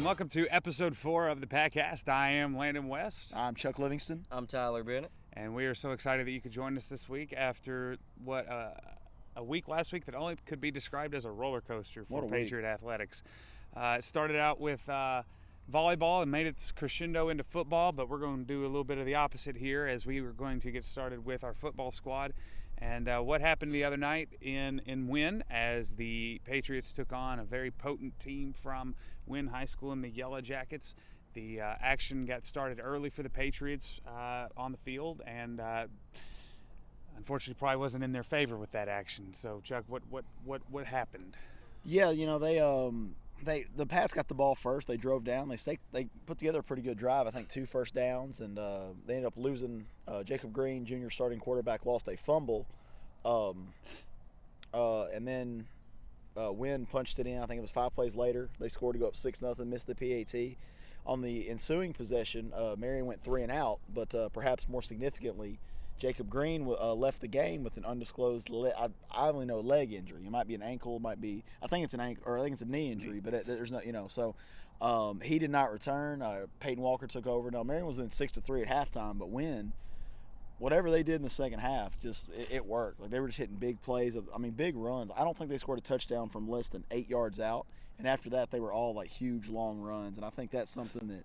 and welcome to episode 4 of the Patcast. I am Landon West. I'm Chuck Livingston. I'm Tyler Bennett. And we are so excited that you could join us this week after a week last week that only could be described as a roller coaster for Patriot athletics. It started out with volleyball and made its crescendo into football, but we're going to do a little bit of the opposite here as we were going to get started with our football squad. And what happened the other night in Wynne as the Patriots took on a very potent team from Wynne High School in the Yellow Jackets. The action got started early for the Patriots on the field, and unfortunately probably wasn't in their favor with that action. So Chuck, what happened? Yeah, you know, the Pats got the ball first. They drove down. They put together a pretty good drive. I think 2 first downs, and they ended up losing. Jacob Green, Jr., starting quarterback, lost a fumble, and then Wynne punched it in. I think it was 5 plays later. They scored to go up 6-0, missed the PAT. On the ensuing possession, Marion went 3 and out, but perhaps more significantly, Jacob Green left the game with an undisclosed I only know leg injury. It might be an ankle, I think it's an ankle, or I think it's a knee injury, but there's no, so he did not return. Peyton Walker took over. Now Marion was in 6-3 at halftime, but Wynne, whatever they did in the second half, just it worked. Like, they were just hitting big plays, big runs. I don't think they scored a touchdown from less than 8 yards out, and after that they were all like huge long runs, and I think that's something that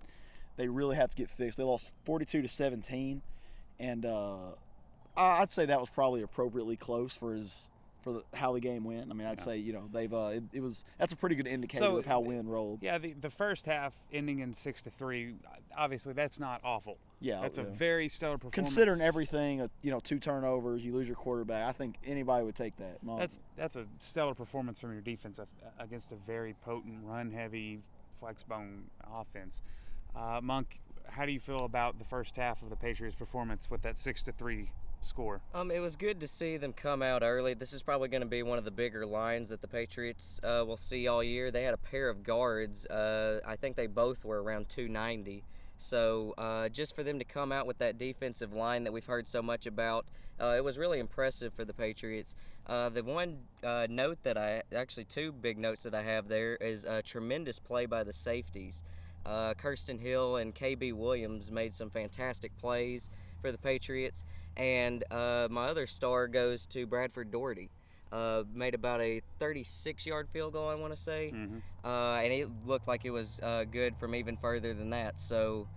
they really have to get fixed. They lost 42-17. And I'd say that was probably appropriately close for how the game went. I mean, I'd say they've that's a pretty good indicator of how Wynne rolled. Yeah, the first half ending in 6-3, obviously that's not awful. Yeah, that's a very stellar performance. Considering everything, 2 turnovers, you lose your quarterback. I think anybody would take that. That's a stellar performance from your defense against a very potent, run-heavy, flex-bone offense. Monk, how do you feel about the first half of the Patriots' performance with that 6-3 score? It was good to see them come out early. This is probably going to be one of the bigger lines that the Patriots will see all year. They had a pair of guards. I think they both were around 290. So just for them to come out with that defensive line that we've heard so much about, it was really impressive for the Patriots. The one note actually 2 big notes that I have there is a tremendous play by the safeties. Kirsten Hill and KB Williams made some fantastic plays for the Patriots, and my other star goes to Bradford Doherty. Made about a 36-yard field goal, I want to say, and it looked like it was good from even further than that. So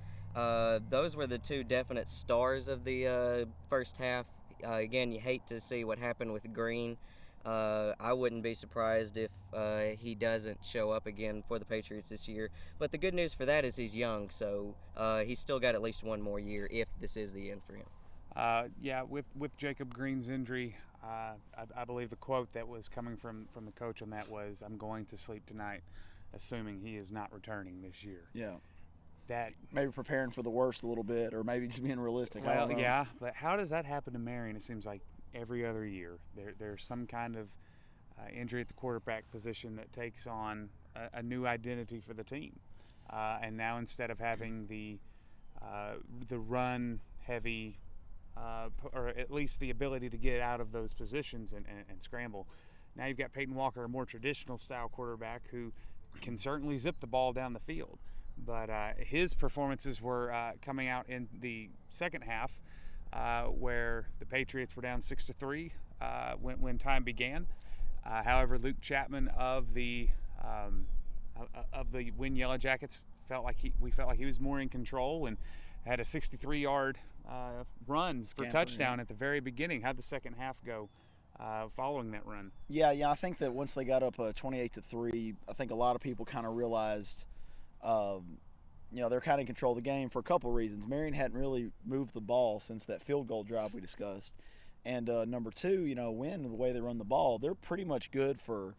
those were the 2 definite stars of the first half. Again, you hate to see what happened with Green. I wouldn't be surprised if he doesn't show up again for the Patriots this year. But the good news for that is he's young, so he's still got at least 1 more year if this is the end for him. Yeah, with Jacob Green's injury, I believe the quote that was coming from the coach on that was, "I'm going to sleep tonight, assuming he is not returning this year." Yeah. That maybe preparing for the worst a little bit, or maybe just being realistic. Well, yeah, but how does that happen to Marion? It seems like every other year there's some kind of injury at the quarterback position that takes on a new identity for the team, and now instead of having the run heavy or at least the ability to get out of those positions and scramble, now you've got Peyton Walker, a more traditional style quarterback who can certainly zip the ball down the field, but his performances were coming out in the second half, where the Patriots were down 6-3 when time began. However, Luke Chapman of the Wynne Yellow Jackets we felt like he was more in control and had a 63-yard runs for touchdown at the very beginning. How'd the second half go following that run? Yeah, I think that once they got up 28-3, I think a lot of people kind of realized they're kind of in control of the game for a couple of reasons. Marion hadn't really moved the ball since that field goal drive we discussed. And number 2, Wynne, the way they run the ball, they're pretty much good for,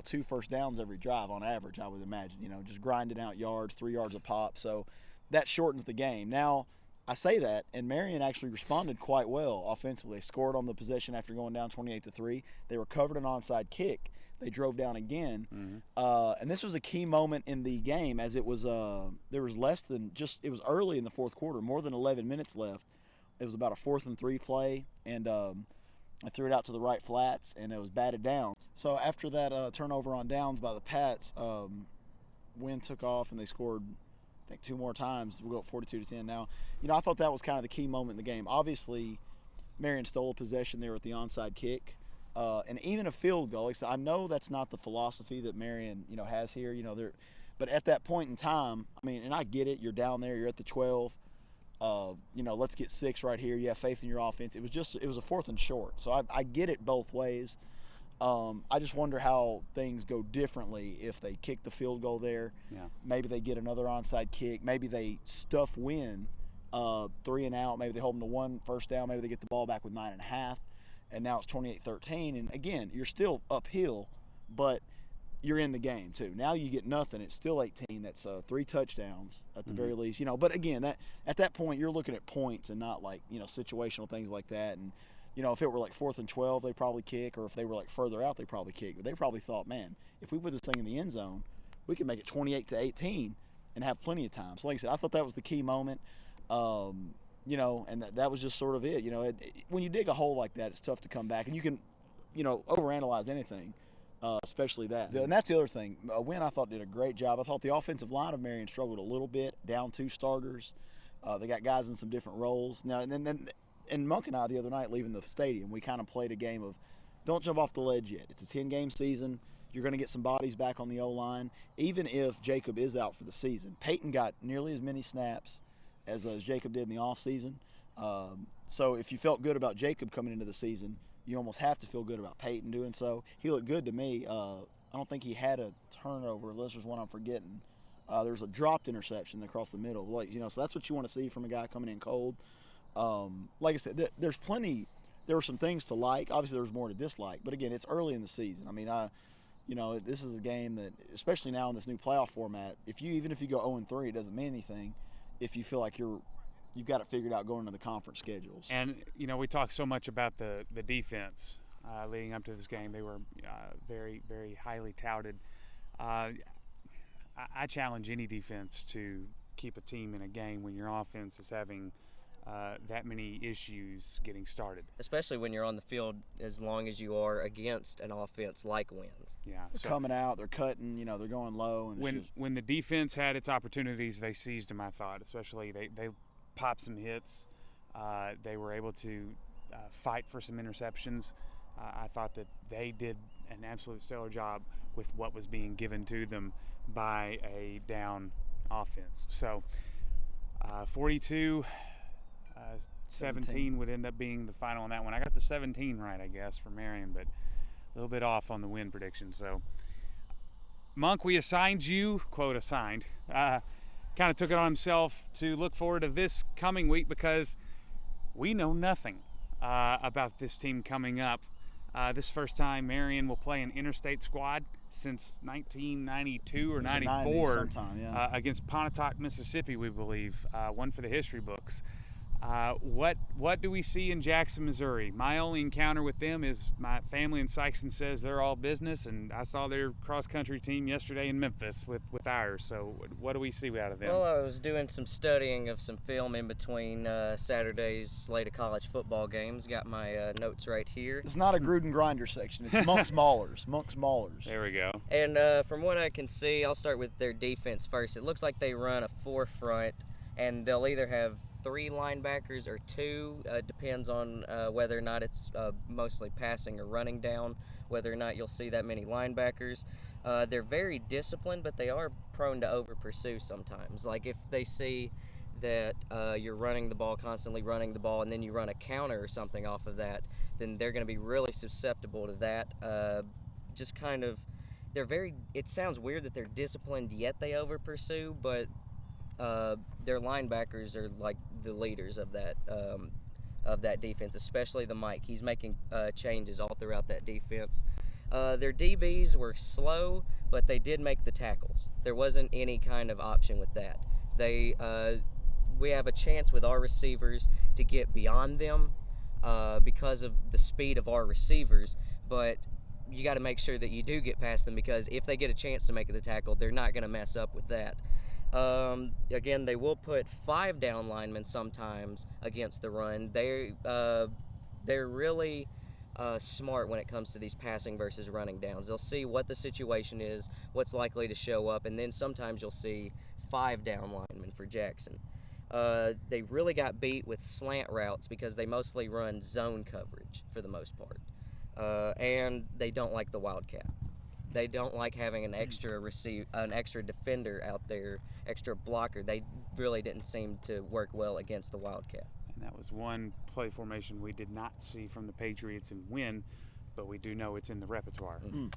2 first downs every drive on average, I would imagine. Just grinding out yards, 3 yards a pop. So that shortens the game. Now, I say that, and Marion actually responded quite well offensively. They scored on the possession after going down 28-3. They recovered an onside kick. They drove down again, and this was a key moment in the game, as it was there was it was early in the fourth quarter, more than 11 minutes left. It was about a 4th and 3 play, and I threw it out to the right flats, and it was batted down. So after that turnover on downs by the Pats, Wynne took off and they scored, I think, 2 more times. We'll go up 42-10 now. I thought that was kind of the key moment in the game. Obviously, Marion stole a possession there with the onside kick. And even a field goal. Like I said, I know that's not the philosophy that Marion, has here. But at that point in time, and I get it. You're down there. You're at the 12. Let's get 6 right here. You have faith in your offense. It was a 4th and short. So I get it both ways. I just wonder how things go differently if they kick the field goal there. Yeah. Maybe they get another onside kick. Maybe they stuff Wynne 3 and out. Maybe they hold them to 1 first down. Maybe they get the ball back with 9.5. And now it's 28-13. And again, you're still uphill, but you're in the game too. Now you get nothing. It's still 18. That's 3 touchdowns at the very least. But again, that at that point you're looking at points and not like situational things like that. And if it were like 4th and 12, they probably kick, or if they were like further out, they probably kick. But they probably thought, man, if we put this thing in the end zone, we can make it 28-18 and have plenty of time. So like I said, I thought that was the key moment. And that was just sort of it. When you dig a hole like that, it's tough to come back, and you can, overanalyze anything, especially that. And that's the other thing. Wynne, I thought, did a great job. I thought the offensive line of Marion struggled a little bit, down 2 starters. They got guys in some different roles. Now, and then Monk and I the other night leaving the stadium, we kind of played a game of don't jump off the ledge yet. It's a 10-game season. You're going to get some bodies back on the O-line. Even if Jacob is out for the season, Peyton got nearly as many snaps as Jacob did in the offseason. So if you felt good about Jacob coming into the season, you almost have to feel good about Peyton doing so. He looked good to me. I don't think he had a turnover, unless there's one I'm forgetting. There's a dropped interception across the middle. So that's what you want to see from a guy coming in cold. Like I said, there's plenty. There were some things to like. Obviously, there was more to dislike. But again, it's early in the season. This is a game that, especially now in this new playoff format, even if you go 0-3, it doesn't mean anything if you feel like you've got it figured out going into the conference schedules. And we talked so much about the defense leading up to this game. They were very, very highly touted. I challenge any defense to keep a team in a game when your offense is having that many issues getting started. Especially when you're on the field as long as you are against an offense like Wynn's. Yeah, they're coming out, they're cutting, they're going low. And when the defense had its opportunities, they seized them, I thought. Especially they popped some hits. They were able to fight for some interceptions. I thought that they did an absolute stellar job with what was being given to them by a down offense. So 42-17 would end up being the final on that one. I got the 17 right, I guess, for Marion, but a little bit off on the win prediction. So, Monk, we assigned you, quote assigned, kind of took it on himself to look forward to this coming week because we know nothing about this team coming up. This first time Marion will play an interstate squad since 1992 or 94 sometime, yeah. Against Pontotoc, Mississippi, we believe, one for the history books. What do we see in Jackson, Missouri? My only encounter with them is my family in Sykeston says they're all business, and I saw their cross-country team yesterday in Memphis with ours. So what do we see out of them? Well, I was doing some studying of some film in between Saturday's slate of college football games. Got my notes right here. It's not a Gruden Grinder section. It's Monk's Maulers. Monk's Maulers. There we go. And from what I can see, I'll start with their defense first. It looks like they run a 4-front, and they'll either have 3 linebackers or 2, depends on whether or not it's mostly passing or running down, whether or not you'll see that many linebackers. They're very disciplined, but they are prone to over-pursue sometimes. Like if they see that you're running the ball, constantly running the ball, and then you run a counter or something off of that, then they're going to be really susceptible to that. It sounds weird that they're disciplined yet they over-pursue, but their linebackers are like the leaders of that defense, especially the Mike. He's making changes all throughout that defense. Their DBs were slow, but they did make the tackles. There wasn't any kind of option with that. We have a chance with our receivers to get beyond them because of the speed of our receivers, but you got to make sure that you do get past them, because if they get a chance to make the tackle, they're not going to mess up with that. Again, they will put 5 down linemen sometimes against the run. They're really smart when it comes to these passing versus running downs. They'll see what the situation is, what's likely to show up, and then sometimes you'll see 5 down linemen for Jackson. They really got beat with slant routes because they mostly run zone coverage for the most part, and they don't like the wildcat. They don't like having an extra defender out there, extra blocker. They really didn't seem to work well against the wildcat. And that was one play formation we did not see from the Patriots in Wynne, but we do know it's in the repertoire. Mm-hmm.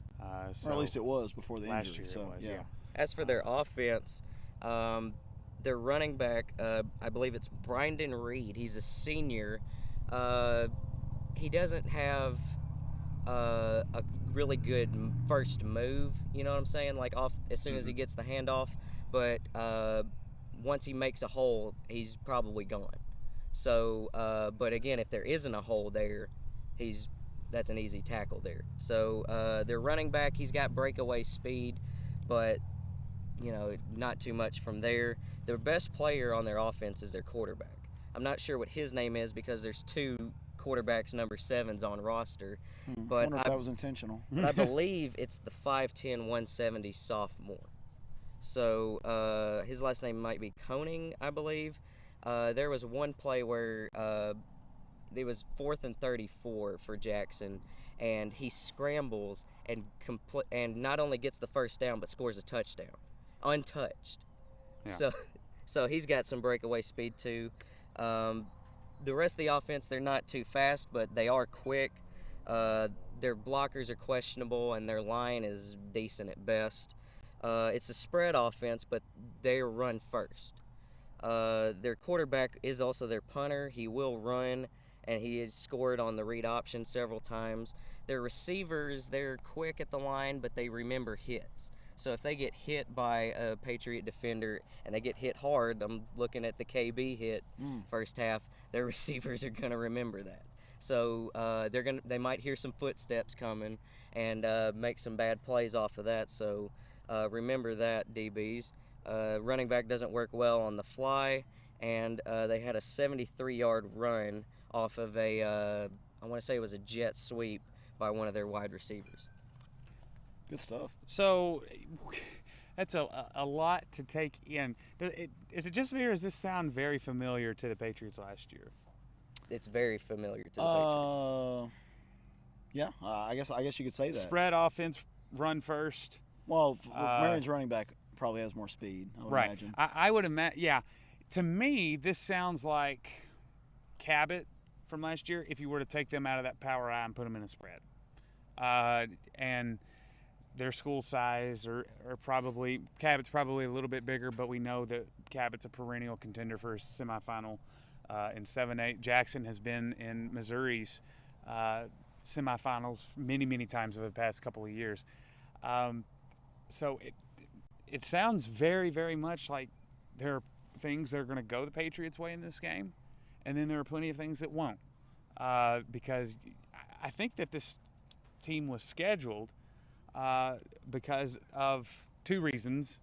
So or at least it was before the last injury. Year so, it was, yeah. As for their offense, their running back, I believe it's Bryndon Reed. He's a senior. He doesn't have a really good first move, you know what I'm saying? Like off as soon as he gets the handoff, but once he makes a hole, he's probably gone. So, but again, if there isn't a hole there, that's an easy tackle there. So their running back, he's got breakaway speed, but not too much from there. Their best player on their offense is their quarterback. I'm not sure what his name is because there's 2 quarterbacks number 7s on roster. But I wonder if that was intentional. But I believe it's the 5'10", 170 sophomore. So his last name might be Koning, I believe. There was one play where it was 4th and 34 for Jackson, and he scrambles and not only gets the first down but scores a touchdown, untouched. Yeah. So he's got some breakaway speed too. The rest of the offense, they're not too fast, but they are quick. Their blockers are questionable, and their line is decent at best. It's a spread offense, but they run first. Their quarterback is also their punter. He will run, and he has scored on the read option several times. Their receivers, they're quick at the line, but they remember hits. So if they get hit by a Patriot defender and they get hit hard, I'm looking at the KB hit first half, their receivers are going to remember that. So they might hear some footsteps coming and make some bad plays off of that. So remember that, DBs. Running back doesn't work well on the fly, and they had a 73-yard run off of I want to say it was a jet sweep by one of their wide receivers. Good stuff. So that's a lot to take in. Is it just me, or does this sound very familiar to the Patriots last year? It's very familiar to the Patriots. Yeah, I guess you could say that. Spread offense, run first. Well, Marion's running back probably has more speed, I would imagine. I would imagine, yeah. To me, this sounds like Cabot from last year if you were to take them out of that power I and put them in a spread. And their school size are probably – Cabot's probably a little bit bigger, but we know that Cabot's a perennial contender for a semifinal in 7-8. Jackson has been in Missouri's semifinals many, many times over the past couple of years. So it sounds very, very much like there are things that are going to go the Patriots' way in this game, and then there are plenty of things that won't. Because I think that this team was scheduled because of 2 reasons.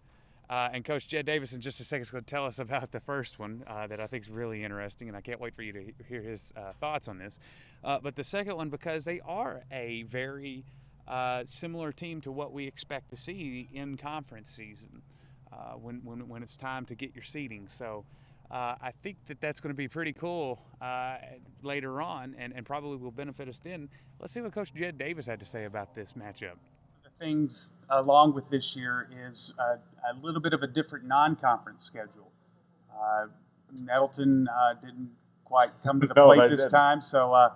And Coach Jed Davis in just a second is going to tell us about the first one that I think is really interesting, and I can't wait for you to hear his thoughts on this. But the second one, because they are a very similar team to what we expect to see in conference season when it's time to get your seeding. So I think that's going to be pretty cool later on and probably will benefit us then. Let's see what Coach Jed Davis had to say about this matchup. Things along with this year is a little bit of a different non-conference schedule. Nettleton didn't quite come to the plate this time. So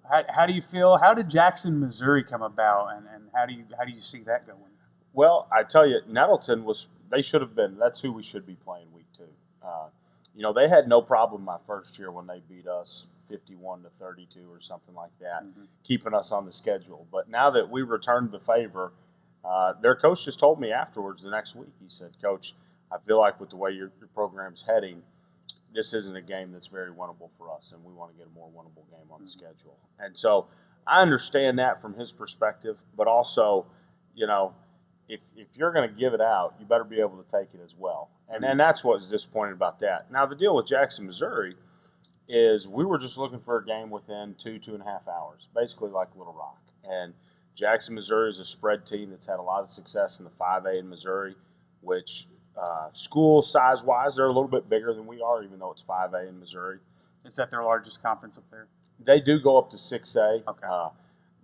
how do you feel? How did Jackson, Missouri come about, and how do you see that going? Well, I tell you, Nettleton they should have been. That's who we should be playing week 2. They had no problem my first year when they beat us 51-32 or something like that, keeping us on the schedule. But now that we returned the favor, their coach just told me afterwards the next week, he said, Coach, I feel like with the way your program's heading, this isn't a game that's very winnable for us, and we want to get a more winnable game on the schedule. And so I understand that from his perspective, but also, if you're going to give it out, you better be able to take it as well. And that's what's disappointing about that. Now, the deal with Jackson, Missouri is we were just looking for a game within 2.5 hours, basically like Little Rock. And Jackson, Missouri is a spread team that's had a lot of success in the 5A in Missouri, which school size-wise, they're a little bit bigger than we are, even though it's 5A in Missouri. Is that their largest conference up there? They do go up to 6A, Okay.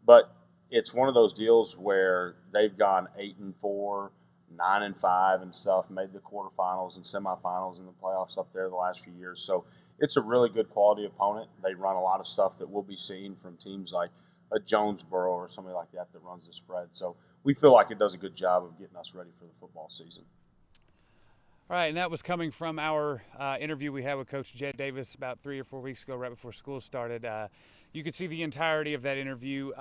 But it's one of those deals where they've gone 8-4, 9-5, and stuff, made the quarterfinals and semifinals and the playoffs up there the last few years. So it's a really good quality opponent. They run a lot of stuff that we'll be seeing from teams like a Jonesboro or somebody like that runs the spread. So we feel like it does a good job of getting us ready for the football season. All right, and that was coming from our interview we had with Coach Jed Davis about 3 or 4 weeks ago, right before school started. You could see the entirety of that interview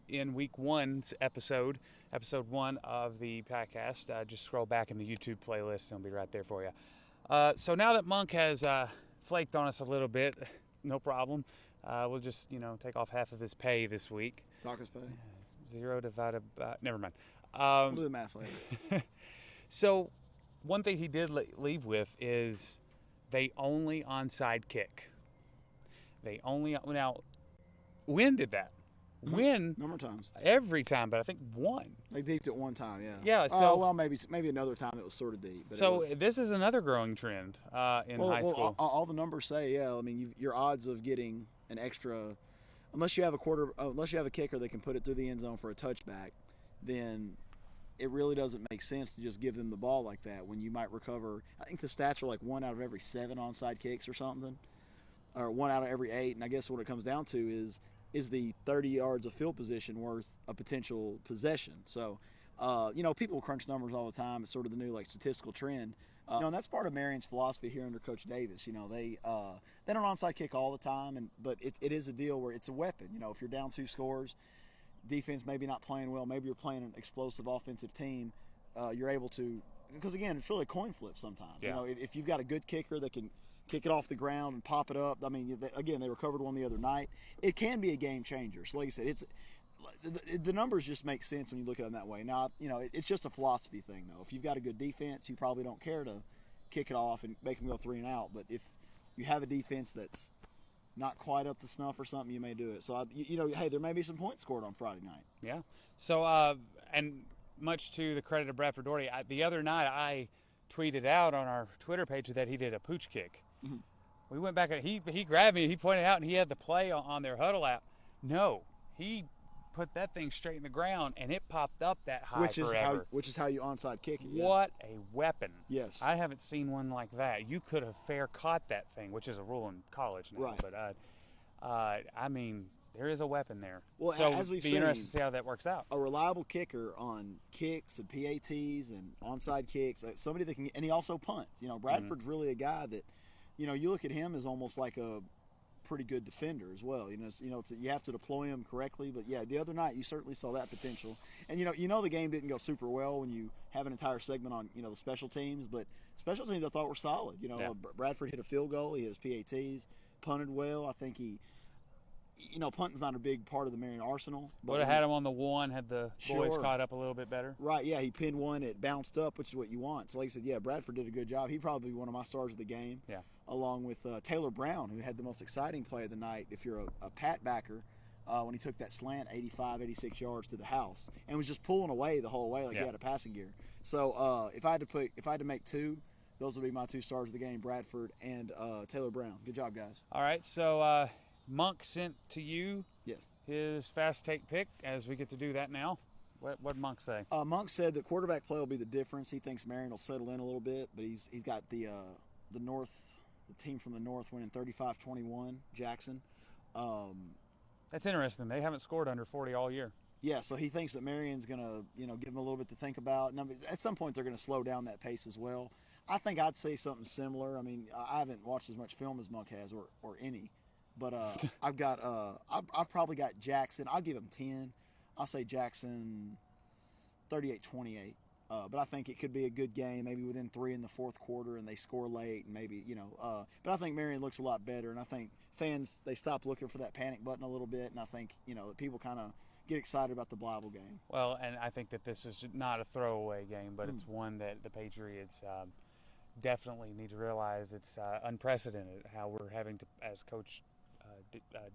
in week 1's episode 1 of the podcast. Just scroll back in the YouTube playlist, and it'll be right there for you. So now that Monk has flaked on us a little bit, no problem. We'll just, take off half of his pay this week. Dock his pay. 0 divided by, never mind. We'll do the math later. So one thing he did leave with is they only onside kick. Now, Wynne did that. Wynne number of times. Every time, but I think one. They deeped it one time, yeah. Yeah. So well, maybe another time it was sort of deep. But so this is another growing trend in high school. All the numbers say, yeah. I mean, your odds of getting an extra, unless you have a kicker that can put it through the end zone for a touchback, then it really doesn't make sense to just give them the ball like that when you might recover. I think the stats are like 1 out of every 7 onside kicks or something, or 1 out of every 8. And I guess what it comes down to is the 30 yards of field position worth a potential possession? So, people crunch numbers all the time. It's sort of the new statistical trend. And that's part of Marion's philosophy here under Coach Davis. They don't onside kick all the time, but it is a deal where it's a weapon. If you're down 2 scores, defense maybe not playing well, maybe you're playing an explosive offensive team, you're able to, because again, it's really a coin flip sometimes. Yeah. If you've got a good kicker that can kick it off the ground and pop it up. I mean, they recovered one the other night. It can be a game changer. So like I said, the numbers just make sense when you look at them that way. Now, it's just a philosophy thing, though. If you've got a good defense, you probably don't care to kick it off and make them go 3 and out. But if you have a defense that's not quite up to snuff or something, you may do it. So, hey, there may be some points scored on Friday night. Yeah. So, and much to the credit of Bradford Doherty, the other night I tweeted out on our Twitter page that he did a pooch kick. Mm-hmm. We went back, he grabbed me, he pointed out, and he had the play on their huddle app. No, he put that thing straight in the ground, and it popped up that high forever. Which is how you onside kick it. Yeah. What a weapon. Yes. I haven't seen one like that. You could have fair caught that thing, which is a rule in college now. Right. But, I mean, there is a weapon there. Well, so as we've be seen, interested to see how that works out. A reliable kicker on kicks and PATs and onside kicks, somebody that can, and he also punts. Bradford's really a guy that, you look at him as almost like a pretty good defender as well. You have to deploy him correctly. But yeah, the other night you certainly saw that potential. And the game didn't go super well when you have an entire segment on the special teams. But special teams I thought were solid. Bradford hit a field goal. He hit his PATs, punted well. I think he. Punting's not a big part of the Marion arsenal. Would have had him on the one had the boys caught up a little bit better. Right, yeah, he pinned one, it bounced up, which is what you want. So like I said, yeah, Bradford did a good job. He'd probably be one of my stars of the game. Yeah. Along with Taylor Brown, who had the most exciting play of the night, if you're a Pat backer, when he took that slant 85, 86 yards to the house and was just pulling away the whole way like he had a passing gear. So if I had to make 2, those would be my 2 stars of the game, Bradford and Taylor Brown. Good job, guys. All right, so Monk sent to you his fast take pick, as we get to do that now. What did Monk say? Monk said that quarterback play will be the difference. He thinks Marion will settle in a little bit, but he's got the team from the north winning 35-21, Jackson. That's interesting. They haven't scored under 40 all year. Yeah, so he thinks that Marion's going to, give them a little bit to think about. Now, at some point, they're going to slow down that pace as well. I think I'd say something similar. I mean, I haven't watched as much film as Monk has, or any. But I've probably got Jackson. I'll give him 10. I'll say Jackson 38-28. But I think it could be a good game, maybe within 3 in the fourth quarter, and they score late, and maybe, but I think Marion looks a lot better, and I think fans, they stop looking for that panic button a little bit, and I think, that people kind of get excited about the Blyville game. Well, and I think that this is not a throwaway game, but it's one that the Patriots definitely need to realize it's unprecedented how we're having to, as Coach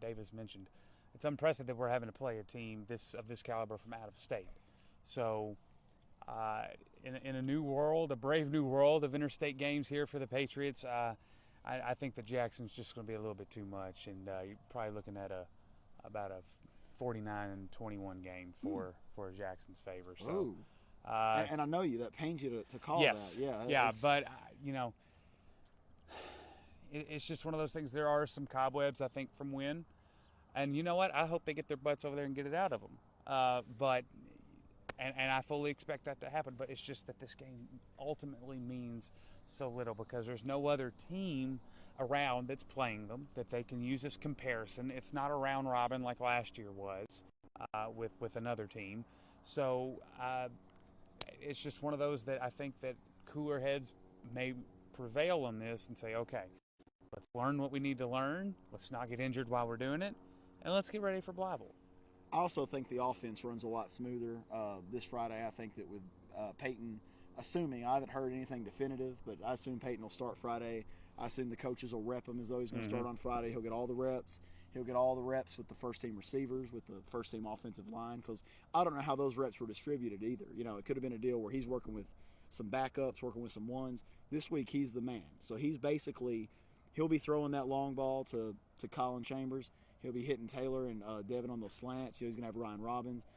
Davis mentioned, it's unprecedented we're having to play a team of this caliber from out of state. So in a new world, a brave new world of interstate games here for the Patriots, I think that Jackson's just going to be a little bit too much, and you're probably looking at about a 49-21 game for Jackson's favor. So, and I know that pains you to call yes, that. Yeah, but it's just one of those things. There are some cobwebs, I think, from Wynne, and you know what? I hope they get their butts over there and get it out of them. But I fully expect that to happen. But it's just that this game ultimately means so little because there's no other team around that's playing them that they can use as comparison. It's not a round robin like last year was with another team. So it's just one of those that I think that cooler heads may prevail on this and say, okay, let's learn what we need to learn. Let's not get injured while we're doing it. And let's get ready for Blyville. I also think the offense runs a lot smoother this Friday. I think that with Peyton, assuming I haven't heard anything definitive, but I assume Peyton will start Friday. I assume the coaches will rep him as though he's going to start on Friday. He'll get all the reps. He'll get all the reps with the first-team receivers, with the first-team offensive line, because I don't know how those reps were distributed either. It could have been a deal where he's working with some backups, working with some ones. This week, he's the man. So he's basically – he'll be throwing that long ball to Colin Chambers. He'll be hitting Taylor and Devin on those slants. He's going to have Ryan Robbins.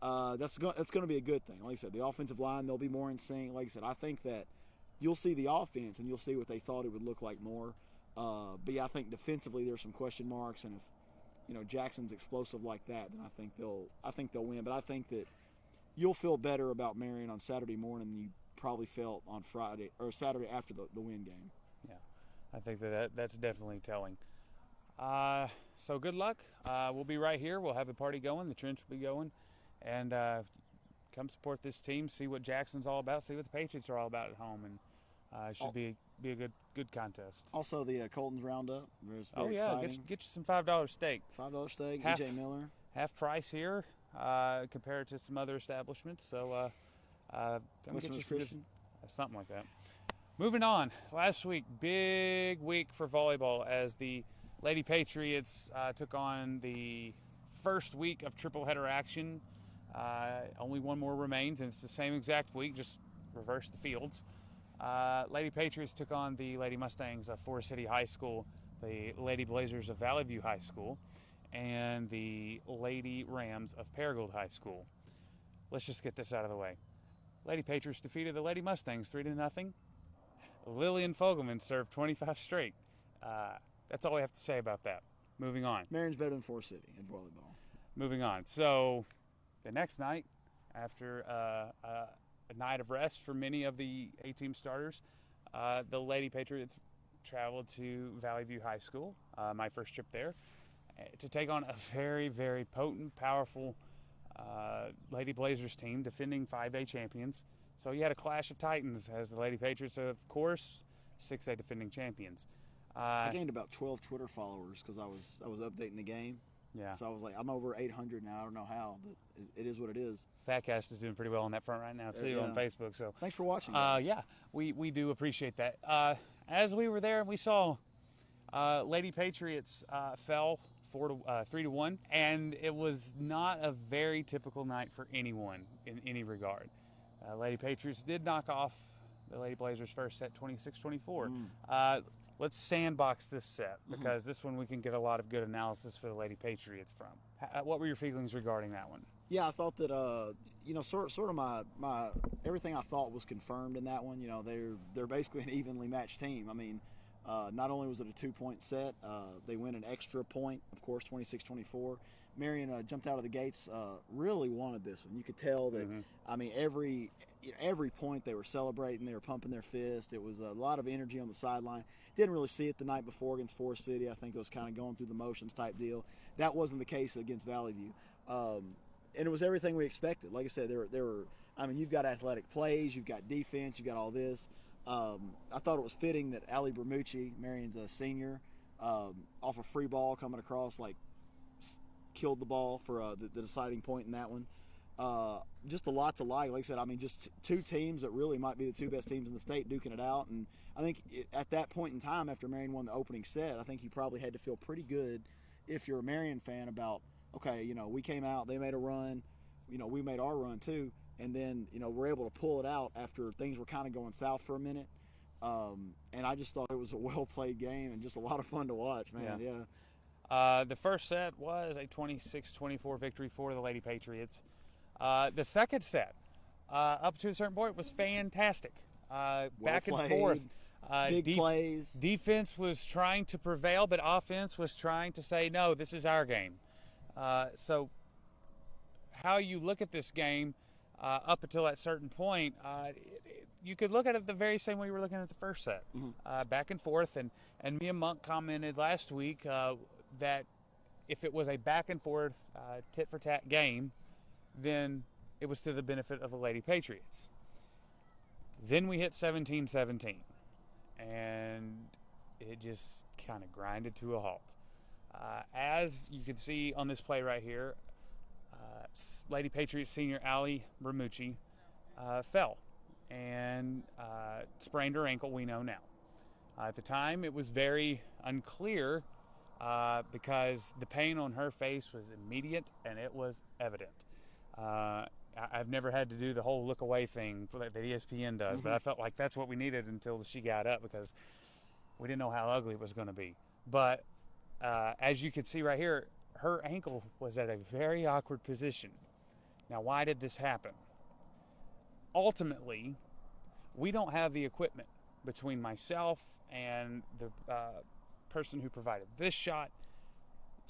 That's going to be a good thing. Like I said, the offensive line, they'll be more in sync. Like I said, I think that you'll see the offense and you'll see what they thought it would look like more. But yeah, I think defensively there's some question marks, and if Jackson's explosive like that, then I think they'll win. But I think that you'll feel better about Marion on Saturday morning than you probably felt on Friday or Saturday after the Wynne game. Yeah, I think that's definitely telling. So good luck. We'll be right here. We'll have the party going. The trench will be going. And come support this team, see what Jackson's all about, see what the Patriots are all about at home. And it should be a good contest. Also, the Colton's Roundup. It's very exciting. Get you some $5 steak. $5 steak, E.J. Miller. Half price here compared to some other establishments. So come get you some something like that. Moving on. Last week, big week for volleyball as the Lady Patriots took on the first week of triple-header action. Only one more remains, and it's the same exact week, just reverse the fields. Lady Patriots took on the Lady Mustangs of Forest City High School, the Lady Blazers of Valley View High School, and the Lady Rams of Paragould High School. Let's just get this out of the way. Lady Patriots defeated the Lady Mustangs 3-0. Lillian Fogelman served 25 straight. That's all we have to say about that. Moving on. Marion's better than Forest City in volleyball. Moving on. So the next night, after a night of rest for many of the A-team starters, the Lady Patriots traveled to Valley View High School, my first trip there, to take on a very, very potent, powerful Lady Blazers team, defending 5A champions. So you had a clash of titans as the Lady Patriots, of course, 6A defending champions. I gained about 12 Twitter followers because I was updating the game. Yeah. So I was like, I'm over 800 now. I don't know how, but it is what it is. Patcast is doing pretty well on that front right now too on Facebook. So thanks for watching, guys. Yeah, we do appreciate that. As we were there, we saw Lady Patriots fell 3-1, and it was not a very typical night for anyone in any regard. Lady Patriots did knock off the Lady Blazers first set 26-24. Let's sandbox this set because this one we can get a lot of good analysis for the Lady Patriots from. What were your feelings regarding that one? Yeah, I thought that sort of my everything I thought was confirmed in that one. They're basically an evenly matched team. I mean, not only was it a 2-point set, they win an extra point, of course, 26-24. Marion jumped out of the gates, really wanted this one. You could tell that. I mean, every point they were celebrating, they were pumping their fist. It was a lot of energy on the sideline. Didn't really see it the night before against Forest City. I think it was kind of going through the motions type deal. That wasn't the case against Valley View, and it was everything we expected. Like I said, there were. I mean, you've got athletic plays, you've got defense, you've got all this. I thought it was fitting that Ali Bermucci, Marion's a senior, off a free ball coming across, killed the ball for the deciding point in that one. just a lot to like. Like I said, I mean, just two teams that really might be the two best teams in the state duking it out. And I think at that point in time, after Marion won the opening set, I think you probably had to feel pretty good if you're a Marion fan about, okay, you know, we came out, they made a run, you know, we made our run too, and then, you know, we're able to pull it out after things were kind of going south for a minute. And I just thought it was a well-played game and just a lot of fun to watch, man. Yeah. The first set was a 26-24 victory for the Lady Patriots. The second set, up to a certain point, was fantastic. Back and forth. Big plays. Defense was trying to prevail, but offense was trying to say, no, this is our game. So how you look at this game up until that certain point, you could look at it the very same way you were looking at the first set. Back and forth. And me and Monk commented last week that if it was a back and forth tit-for-tat game, then it was to the benefit of the Lady Patriots. Then we hit 17-17, and it just kind of grinded to a halt. As you can see on this play right here, Lady Patriots senior Allie Ramucci fell and sprained her ankle, we know now. At the time, it was very unclear because the pain on her face was immediate and it was evident. I've never had to do the whole look away thing that ESPN does, but I felt like that's what we needed until she got up because we didn't know how ugly it was going to be. But as you can see right here, her ankle was at a very awkward position. Now, why did this happen? Ultimately, we don't have the equipment between myself and the person who provided this shot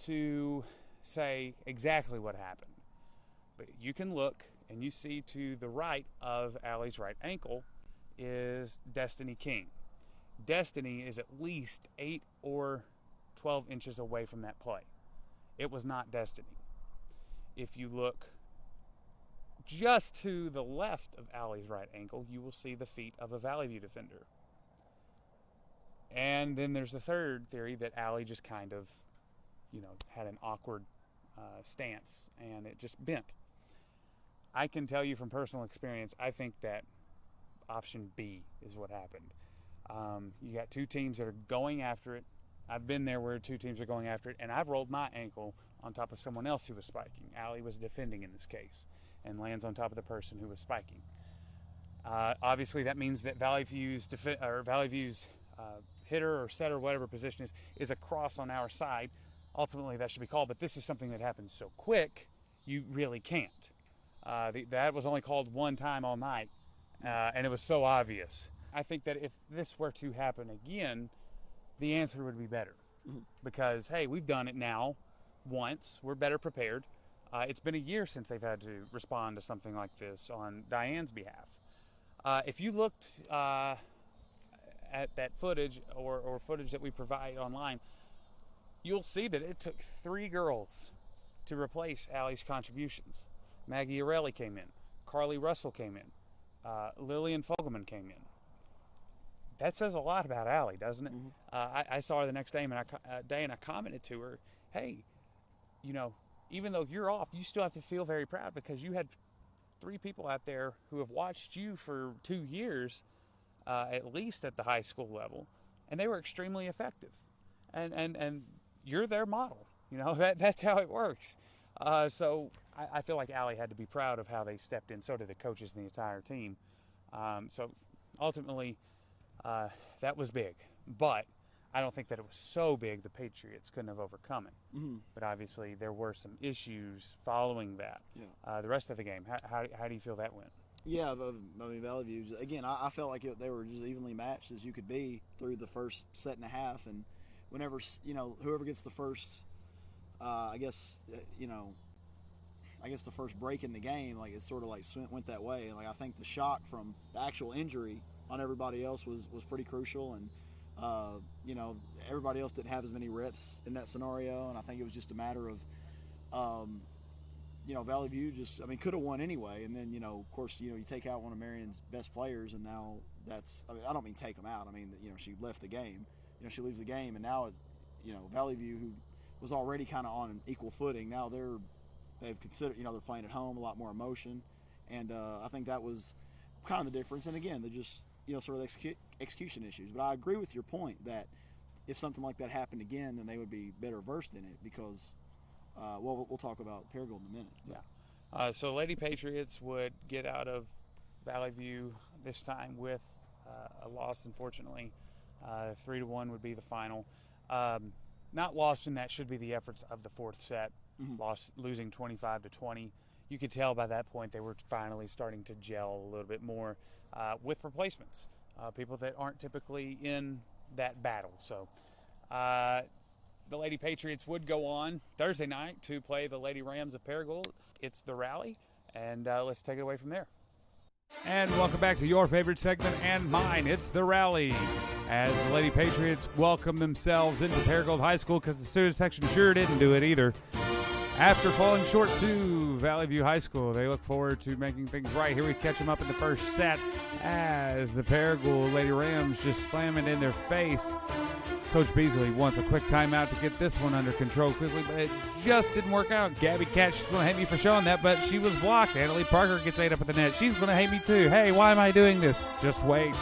to say exactly what happened. But you can look and you see to the right of Allie's right ankle is Destiny King. Destiny is at least 8 or 12 inches away from that play. It was not Destiny. If you look just to the left of Allie's right ankle, you will see the feet of a Valley View defender. And then there's the third theory that Allie just kind of, had an awkward stance and it just bent. I can tell you from personal experience, I think that option B is what happened. You got two teams that are going after it. I've been there where two teams are going after it, and I've rolled my ankle on top of someone else who was spiking. Allie was defending in this case and lands on top of the person who was spiking. Obviously, that means that Valley View's hitter or setter, whatever position is across on our side. Ultimately, that should be called, but this is something that happens so quick, you really can't. That was only called one time all night, and it was so obvious. I think that if this were to happen again, the answer would be better. Because, hey, we've done it now once. We're better prepared. It's been a year since they've had to respond to something like this on Diane's behalf. If you looked at that footage or footage that we provide online, you'll see that it took 3 girls to replace Allie's contributions. Maggie Arelli came in. Carly Russell came in. Lillian Fogelman came in. That says a lot about Allie, doesn't it? I saw her the next day, and I commented to her, hey, even though you're off, you still have to feel very proud because you had 3 people out there who have watched you for 2 years, at least at the high school level, and they were extremely effective. And you're their model. That's how it works. So I feel like Allie had to be proud of how they stepped in. So did the coaches and the entire team. So ultimately, that was big. But I don't think that it was so big the Patriots couldn't have overcome it. But obviously, there were some issues following that. The rest of the game, how do you feel that went? Yeah, Valley View, again, I felt like they were just evenly matched as you could be through the first set and a half. And whenever, whoever gets the first, I guess the first break in the game, like it sort of like went that way. And like I think the shock from the actual injury on everybody else was pretty crucial. And everybody else didn't have as many reps in that scenario. And I think it was just a matter of, Valley View could have won anyway. And then, of course, you take out one of Marion's best players, and now I don't mean take them out. I mean, she left the game. She leaves the game, and now, Valley View, who was already kind of on an equal footing, now they're They've considered, they're playing at home, a lot more emotion, and I think that was kind of the difference. And again, they're just sort of execution issues. But I agree with your point that if something like that happened again, then they would be better versed in it because, we'll talk about Paragould in a minute. Yeah. So Lady Patriots would get out of Valley View this time with a loss, unfortunately. 3-1 would be the final. Not lost in that should be the efforts of the fourth set. Losing 25-20. You could tell by that point they were finally starting to gel a little bit more with replacements, people that aren't typically in that battle. So the Lady Patriots would go on Thursday night to play the Lady Rams of Paragould. It's the rally, and let's take it away from there. And welcome back to your favorite segment and mine. It's the rally. As the Lady Patriots welcome themselves into Paragould High School because the student section sure didn't do it either. After falling short to Valley View High School, they look forward to making things right. Here we catch them up in the first set as the Paragould Lady Rams just slam it in their face. Coach Beasley wants a quick timeout to get this one under control quickly, but it just didn't work out. Gabby Cat, she's going to hate me for showing that, but she was blocked. Annalie Parker gets ate up at the net. She's going to hate me too. Hey, why am I doing this? Just wait.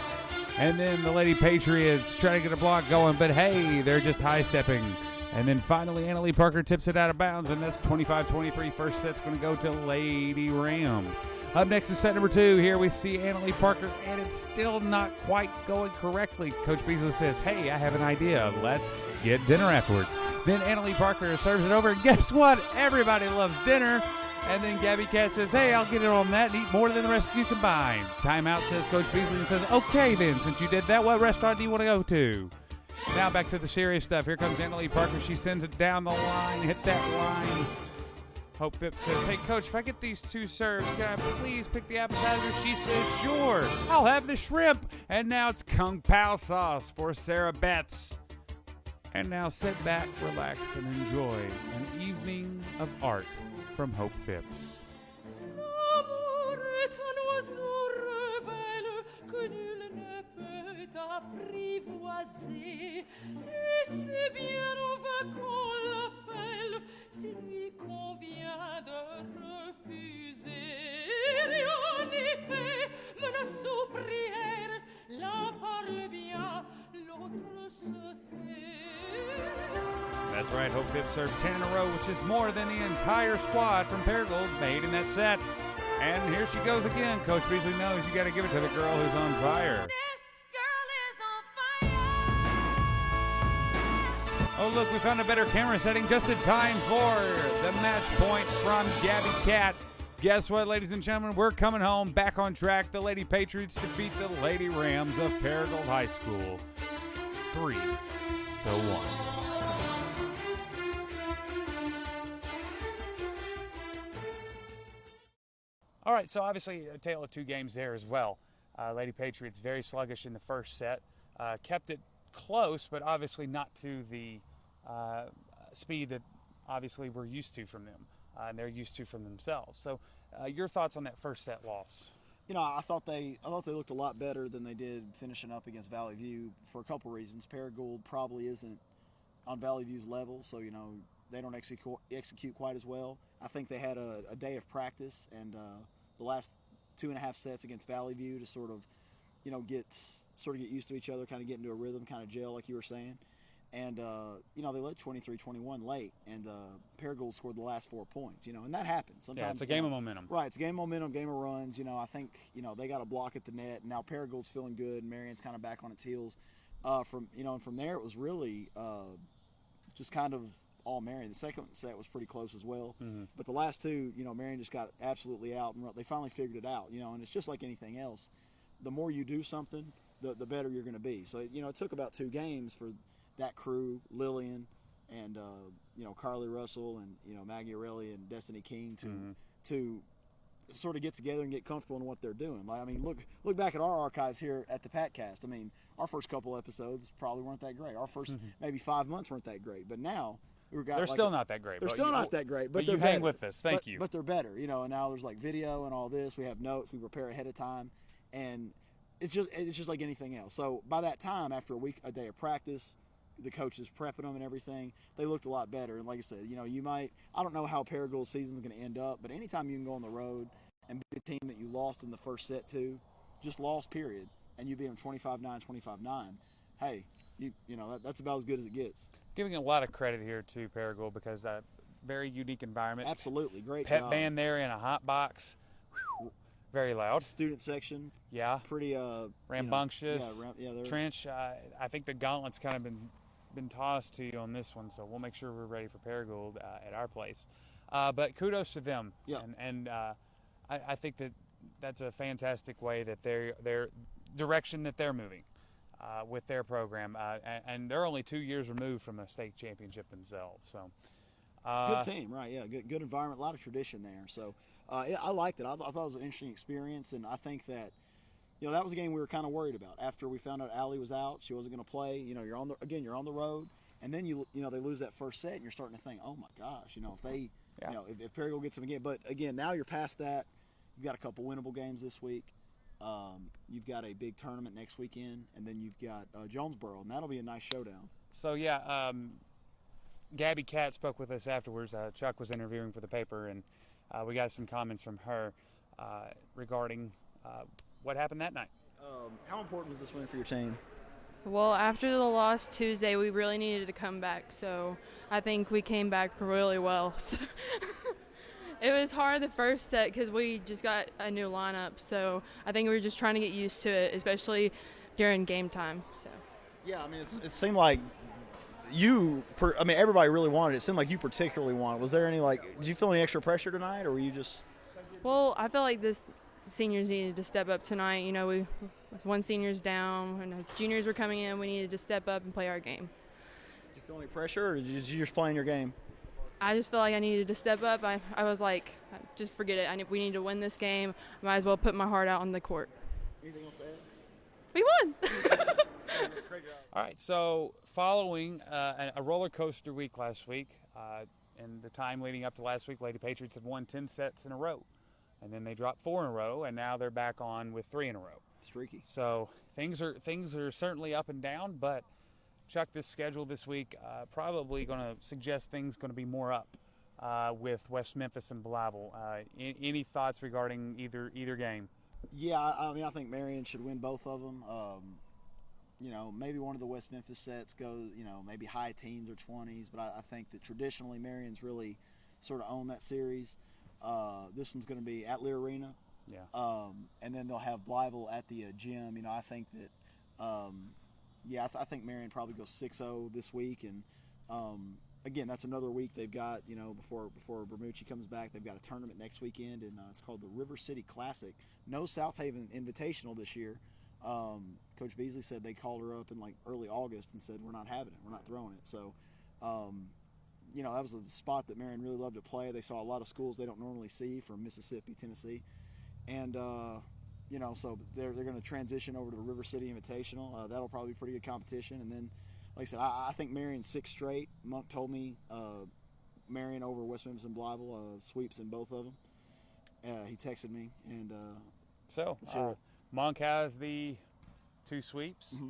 And then the Lady Patriots try to get a block going, but hey, they're just high-stepping. And then finally, Annalie Parker tips it out of bounds, and that's 25-23. First set's going to go to Lady Rams. Up next is set number 2. Here we see Annalie Parker, and it's still not quite going correctly. Coach Beasley says, hey, I have an idea. Let's get dinner afterwards. Then Annalie Parker serves it over, and guess what? Everybody loves dinner. And then Gabby Cat says, hey, I'll get in on that and eat more than the rest of you combined. Timeout, says Coach Beasley, and says, okay then, since you did that, what restaurant do you want to go to? Now back to the serious stuff. Here comes Annalie Parker. She sends it down the line, hit that line. Hope Phipps says, hey, Coach, if I get these 2 serves, can I please pick the appetizer? She says, sure, I'll have the shrimp. And now it's Kung Pao sauce for Sarah Betts. And now sit back, relax, and enjoy an evening of art from Hope Phipps. L'amour est un oiseau rebelle que nul ne peut apprivoiser. Et c'est bien au vain qu'on l'appelle, s'il lui convient de refuser. Et en effet, menace aux prières, l'un parle bien, l'autre se tait. That's right, Hope Phipps served 10 in a row, which is more than the entire squad from Paragould made in that set. And here she goes again. Coach Beasley knows you got to give it to the girl who's on fire. This girl is on fire. Oh, look, we found a better camera setting just in time for the match point from Gabby Cat. Guess what, ladies and gentlemen? We're coming home, back on track. The Lady Patriots defeat the Lady Rams of Paragould High School 3-1. All right, so obviously a tale of 2 games there as well. Lady Patriots very sluggish in the first set, kept it close, but obviously not to the speed that obviously we're used to from them, and they're used to from themselves. So your thoughts on that first set loss? I thought they looked a lot better than they did finishing up against Valley View for a couple reasons. Paragould probably isn't on Valley View's level, so they don't execute quite as well. I think they had a day of practice and the last 2.5 sets against Valley View to sort of get used to each other, kind of get into a rhythm, kind of gel like you were saying. And they led 23-21 late, and Paragould scored the last 4 points. And that happens sometimes. Yeah, it's a game of momentum. Right, it's a game of momentum, game of runs. I think they got a block at the net, and now Paragould's feeling good, and Marion's kind of back on its heels. And from there it was really just kind of all Marion. The second set was pretty close as well, but the last 2, Marion just got absolutely out, and they finally figured it out. And it's just like anything else. The more you do something, the better you're going to be. So it took about 2 games for that crew, Lillian and Carly Russell and Maggie Orelli and Destiny King to sort of get together and get comfortable in what they're doing. Look back at our archives here at the Patcast. Our first couple episodes probably weren't that great. Our first maybe 5 months weren't that great, but now they're still not that great. They're still not that great, but you hang with us. Thank you. But they're better, and now there's video and all this. We have notes. We prepare ahead of time, and it's just like anything else. So by that time, after a day of practice, the coaches prepping them and everything, they looked a lot better. And like I said, I don't know how Paragoul's season is going to end up, but anytime you can go on the road and beat a team that you lost in the first set to, just lost, period, and you beat them 25-9, 25-9, hey, that's about as good as it gets. Giving a lot of credit here to Paragould because very unique environment. Absolutely, great Pep job. band there in a hot box. Very loud. Student section. Yeah. Pretty rambunctious. Trench. I think the gauntlet's kind of been tossed to you on this one, so we'll make sure we're ready for Paragould at our place. But kudos to them. Yeah. And I think that's a fantastic way that their direction that they're moving with their program. And they're only 2 years removed from a state championship themselves. So. Good team, right? Yeah, good environment, a lot of tradition there. So I liked it. I thought it was an interesting experience, and I think that that was a game we were kind of worried about after we found out Allie was out. She wasn't going to play. You're on the road, and then they lose that first set, and you're starting to think, oh my gosh, if they, if Paragould gets them again. But again, now you're past that. You've got a couple winnable games this week. You've got a big tournament next weekend, and then you've got Jonesboro, and that'll be a nice showdown. So yeah. Gabby Cat spoke with us afterwards. Chuck was interviewing for the paper, and we got some comments from her regarding what happened that night. How important was this win for your team? Well, after the loss Tuesday, we really needed to come back, so I think we came back really well. It was hard the first set because we just got a new lineup, so I think we were just trying to get used to it, especially during game time. So. Yeah, I mean, it seemed like everybody really wanted it. It seemed like you particularly wanted it. Was there any, did you feel any extra pressure tonight, or were you just? Well, I felt like this seniors needed to step up tonight. We one senior's down, and juniors were coming in. We needed to step up and play our game. Did you feel any pressure, or did you just playing your game? I just felt like I needed to step up. I was like, just forget it. We need to win this game. I might as well put my heart out on the court. Anything else to add? We won. All right, so following a roller coaster week last week, and the time leading up to last week, Lady Patriots had won 10 sets in a row. And then they dropped 4 in a row, and now they're back on with 3 in a row. Streaky. So things are certainly up and down, but Chuck, this schedule this week probably going to suggest things going to be more up with West Memphis and Blytheville. Any thoughts regarding either game? Yeah, I think Marion should win both of them. Maybe one of the West Memphis sets goes, maybe high teens or 20s, but I think that traditionally Marion's really sort of owned that series. This one's going to be at Lear Arena. Yeah. And then they'll have Blytheville at the gym. I think that, I think Marion probably goes 6-0 this week. And, again, that's another week they've got, before Bermucci comes back, they've got a tournament next weekend, and it's called the River City Classic. No South Haven Invitational this year. Coach Beasley said they called her up in early August and said, we're not having it. We're not throwing it. So, that was a spot that Marion really loved to play. They saw a lot of schools they don't normally see from Mississippi, Tennessee. And, so they're going to transition over to the River City Invitational. That'll probably be pretty good competition. And then, like I said, I think Marion's 6 straight. Monk told me Marion over West Memphis and Blytheville sweeps in both of them. He texted me. And so Monk has the 2 sweeps. Mm-hmm.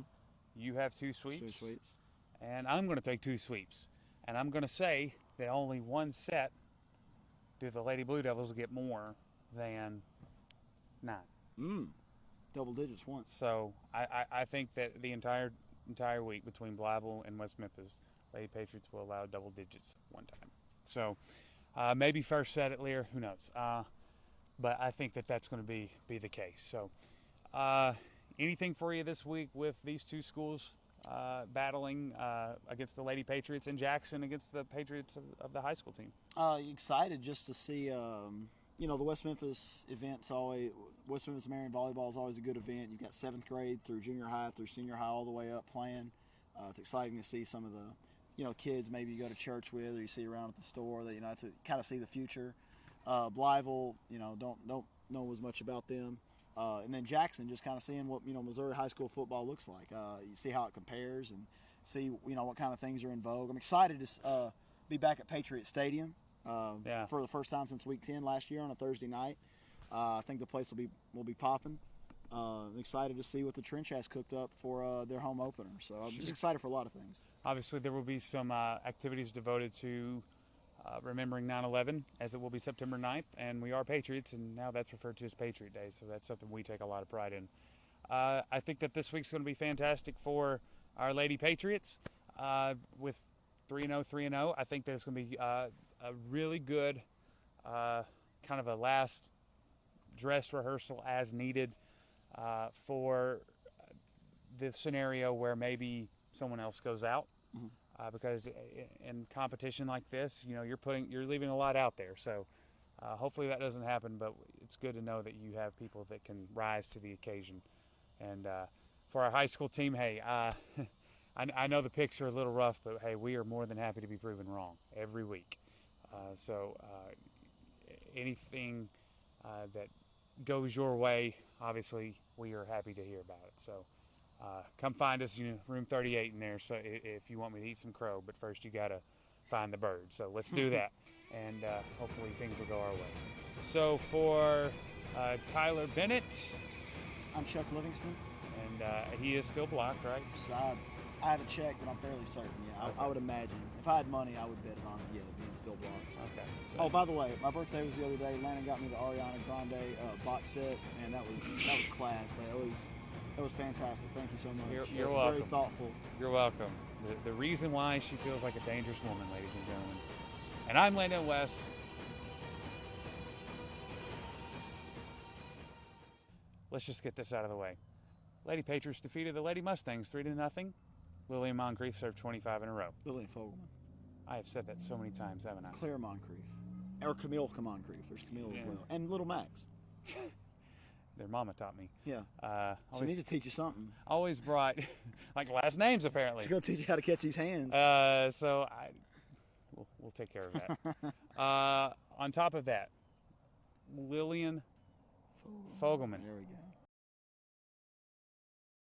You have 2 sweeps. 2 sweeps. And I'm going to take 2 sweeps. And I'm going to say that only one set do the Lady Blue Devils get more than 9. Double digits once. So I think that the entire week between Blytheville and West Memphis, Lady Patriots will allow double digits one time. So maybe first set at Lear, who knows? But I think that that's going to be the case. So anything for you this week with these 2 schools battling against the Lady Patriots and Jackson against the Patriots of the high school team? Excited just to see, the West Memphis event's always, West Memphis Marion volleyball is always a good event. You've got 7th grade through junior high, through senior high, all the way up playing. It's exciting to see some of the, kids maybe you go to church with or you see around at the store that, to kind of see the future. Blytheville, don't know as much about them. And then Jackson, just kind of seeing what, Missouri high school football looks like. You see how it compares and see, what kind of things are in vogue. I'm excited to be back at Patriot Stadium for the first time since week 10 last year on a Thursday night. I think the place will be popping. I'm excited to see what the Trench has cooked up for their home opener. So I'm just excited for a lot of things. obviously there will be some activities devoted to remembering 9/11, as it will be September 9th, and we are Patriots, and now that's referred to as Patriot Day, so that's something we take a lot of pride in. I think that this week's going to be fantastic for our Lady Patriots with 3-0, 3-0. I think that it's going to be a really good kind of a last dress rehearsal as needed for the scenario where maybe someone else goes out. Because in competition like this, you're leaving a lot out there. So hopefully that doesn't happen, but it's good to know that you have people that can rise to the occasion. And for our high school team, hey, I know the picks are a little rough, but hey, we are more than happy to be proven wrong every week. So anything that goes your way, obviously, we are happy to hear about it. So come find us, room 38 in there, so if you want me to eat some crow. But first, you got to find the bird. So let's do that, and hopefully things will go our way. So for Tyler Bennett, I'm Chuck Livingston. And he is still blocked, right? So I haven't checked, but I'm fairly certain. Yeah, Okay. I would imagine. If I had money, I would bet it on being still blocked. Okay. Oh, by the way, my birthday was the other day. Landon got me the Ariana Grande box set, and that was class. That was fantastic. Thank you so much. You're welcome. Very thoughtful. You're welcome. The reason why she feels like a dangerous woman, ladies and gentlemen. And I'm Landon West. Let's just get this out of the way. Lady Patriots defeated the Lady Mustangs 3-0. Lillian Moncrief served 25 in a row. Lillian Fogelman. I have said that so many times, haven't I? Claire Moncrief. Or Camille Moncrief. There's Camille as well. And Little Max. Their mama taught me. Yeah. She needs to teach you something. Always brought, like last names apparently. She's going to teach you how to catch these hands. So we'll take care of that. On top of that, Lillian Fogelman. There we go.